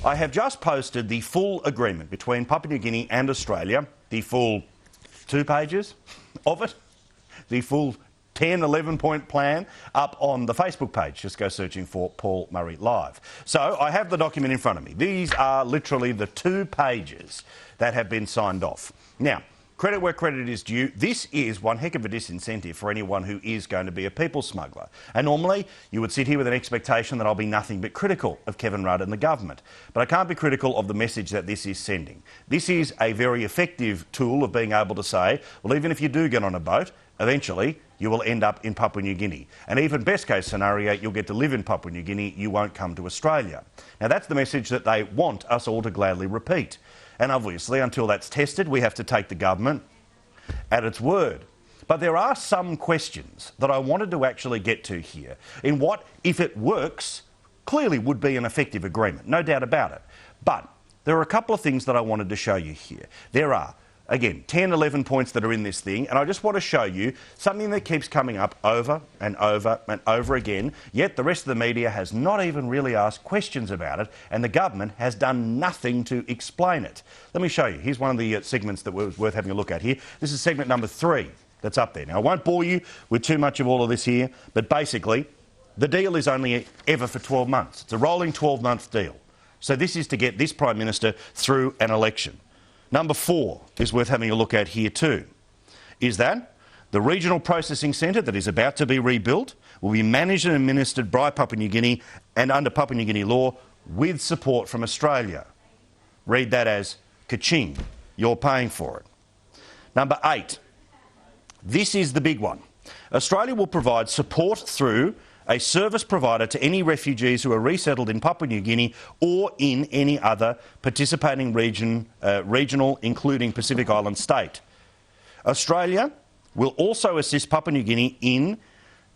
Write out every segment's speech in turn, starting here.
I have just posted the full agreement between Papua New Guinea and Australia, the full 2 pages of it, the full 10, 11-point plan up on the Facebook page. Just go searching for Paul Murray Live. So I have the document in front of me. These are literally the 2 pages that have been signed off. Now, credit where credit is due. This is one heck of a disincentive for anyone who is going to be a people smuggler. And normally you would sit here with an expectation that I'll be nothing but critical of Kevin Rudd and the government. But I can't be critical of the message that this is sending. This is a very effective tool of being able to say, well, even if you do get on a boat, eventually you will end up in Papua New Guinea. And even best case scenario, you'll get to live in Papua New Guinea, you won't come to Australia. Now that's the message that they want us all to gladly repeat. And obviously, until that's tested, we have to take the government at its word. But there are some questions that I wanted to actually get to here in what, if it works, clearly would be an effective agreement, no doubt about it. But there are a couple of things that I wanted to show you here. There are, again, 10, 11 points that are in this thing, and I just want to show you something that keeps coming up over and over and over again, yet the rest of the media has not even really asked questions about it, and the government has done nothing to explain it. Let me show you. Here's one of the segments that was worth having a look at here. This is segment number 3 that's up there. Now, I won't bore you with too much of all of this here, but basically, the deal is only ever for 12 months. It's a rolling 12-month deal. So this is to get this Prime Minister through an election. Number 4 is worth having a look at here too, is that the regional processing centre that is about to be rebuilt will be managed and administered by Papua New Guinea and under Papua New Guinea law with support from Australia. Read that as ka-ching, you're paying for it. Number 8, this is the big one. Australia will provide support through a service provider to any refugees who are resettled in Papua New Guinea or in any other participating regional, including Pacific Island state. Australia will also assist Papua New Guinea in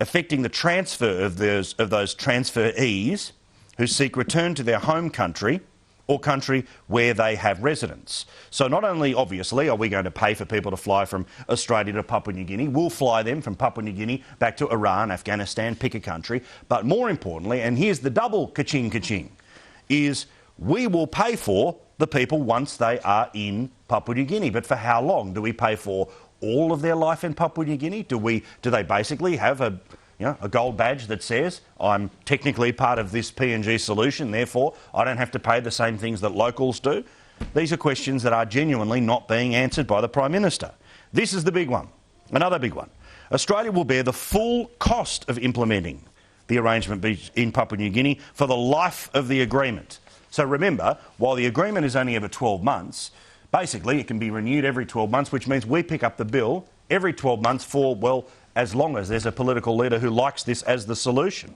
effecting the transfer of those transferees who seek return to their home country or country where they have residence. So not only, obviously, are we going to pay for people to fly from Australia to Papua New Guinea, we'll fly them from Papua New Guinea back to Iran, Afghanistan, pick a country, but more importantly, and here's the double ka-ching ka-ching, is we will pay for the people once they are in Papua New Guinea. But for how long? Do we pay for all of their life in Papua New Guinea? Do they basically have a gold badge that says, I'm technically part of this PNG solution, therefore I don't have to pay the same things that locals do? These are questions that are genuinely not being answered by the Prime Minister. This is the big one, another big one. Australia will bear the full cost of implementing the arrangement in Papua New Guinea for the life of the agreement. So remember, while the agreement is only ever 12 months, basically it can be renewed every 12 months, which means we pick up the bill every 12 months for, well, as long as there's a political leader who likes this as the solution.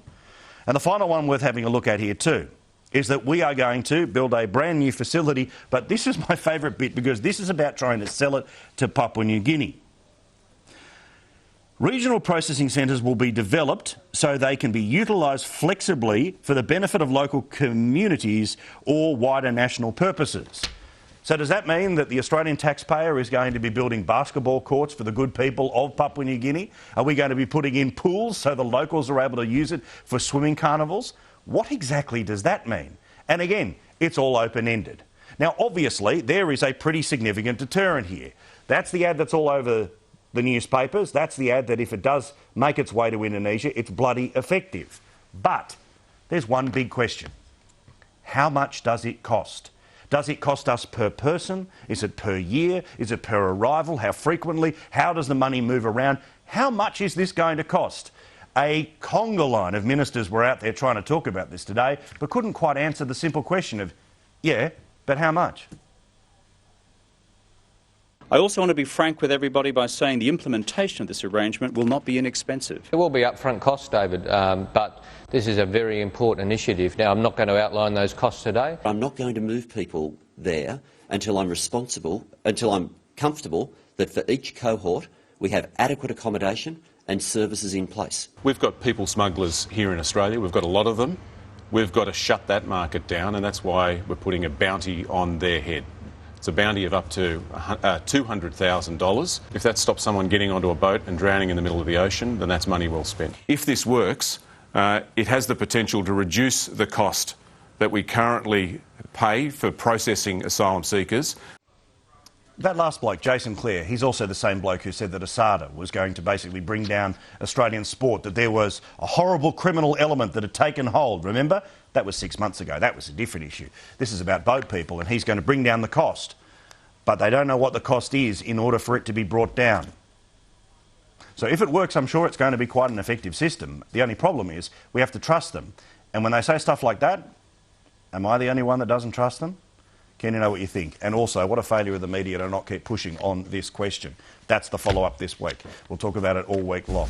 And the final one worth having a look at here too is that we are going to build a brand new facility, but this is my favourite bit because this is about trying to sell it to Papua New Guinea. Regional processing centres will be developed so they can be utilised flexibly for the benefit of local communities or wider national purposes. So does that mean that the Australian taxpayer is going to be building basketball courts for the good people of Papua New Guinea? Are we going to be putting in pools so the locals are able to use it for swimming carnivals? What exactly does that mean? And again, it's all open-ended. Now, obviously, there is a pretty significant deterrent here. That's the ad that's all over the newspapers. That's the ad that if it does make its way to Indonesia, it's bloody effective. But there's one big question. How much does it cost? Does it cost us per person? Is it per year? Is it per arrival? How frequently? How does the money move around? How much is this going to cost? A conga line of ministers were out there trying to talk about this today, but couldn't quite answer the simple question of, yeah, but how much? I also want to be frank with everybody by saying the implementation of this arrangement will not be inexpensive. There will be upfront costs, David, but this is a very important initiative. Now, I'm not going to outline those costs today. I'm not going to move people there until I'm comfortable that for each cohort we have adequate accommodation and services in place. We've got people smugglers here in Australia. We've got a lot of them. We've got to shut that market down, and that's why we're putting a bounty on their head. It's a bounty of up to $200,000. If that stops someone getting onto a boat and drowning in the middle of the ocean, then that's money well spent. If this works, it has the potential to reduce the cost that we currently pay for processing asylum seekers. That last bloke, Jason Clare, he's also the same bloke who said that Asada was going to basically bring down Australian sport, that there was a horrible criminal element that had taken hold. Remember? That was 6 months ago. That was a different issue. This is about boat people, and he's going to bring down the cost. But they don't know what the cost is in order for it to be brought down. So if it works, I'm sure it's going to be quite an effective system. The only problem is we have to trust them. And when they say stuff like that, am I the only one that doesn't trust them? Can you know what you think? And also, what a failure of the media to not keep pushing on this question. That's the follow-up this week. We'll talk about it all week long.